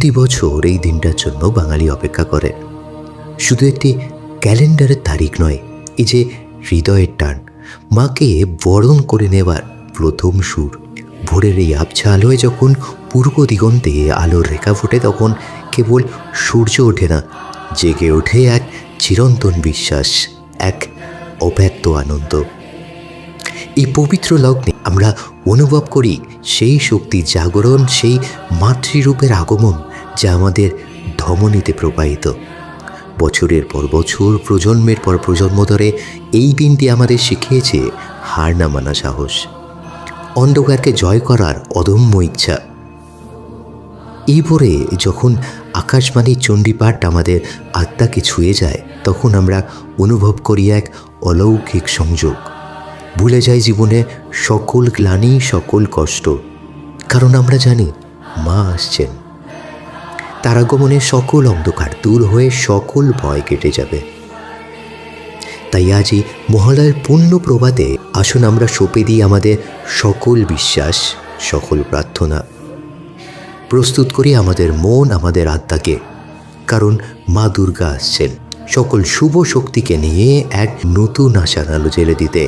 প্রতি বছর এই দিনটার জন্য বাঙালি অপেক্ষা করে। শুধু একটি ক্যালেন্ডারের তারিখ নয়, এই যে হৃদয়ের টান, মাকে বরণ করে নেওয়ার প্রথম সুর। ভোরের এই আবছা আলোয় যখন পূর্ব দিগন্তে আলোর রেখা ফোটে, তখন কেবল সূর্য ওঠে না, জেগে ওঠে এক চিরন্তন বিশ্বাস, এক অব্যক্ত আনন্দ। এই পবিত্র লগ্নে আমরা অনুভব করি সেই শক্তির জাগরণ, সেই মাতৃরূপের আগমন যা আমাদের ধমনীতে প্রবাহিত। বছরের পর বছর, প্রজন্মের পর প্রজন্ম ধরে এই দিনটি আমাদের শিখিয়েছে হার না মানা সাহস, অন্ধকারকে জয় করার অদম্য ইচ্ছা। এই ভোরে যখন আকাশবাণীর চণ্ডীপাঠ আমাদের আত্মাকে ছুঁয়ে যায়, তখন আমরা অনুভব করি এক অলৌকিক সংযোগ। ভুলে যাই জীবনে সকল গ্লানি, সকল কষ্ট, কারণ আমরা জানি মা আসছেন। তার আগমনে সকল অন্ধকার দূর হয়ে সকল ভয় কেটে যাবে। তাই আজ এই মহালয়ার পূর্ণ প্রভাতে আসুন আমরা সঁপে দিই আমাদের সকল বিশ্বাস, সকল প্রার্থনা। প্রস্তুত করি আমাদের মন, আমাদের আত্মাকে, কারণ মা দুর্গা আসছেন সকল শুভ শক্তিকে নিয়ে এক নতুন আশার আলো জ্বেলে দিতে।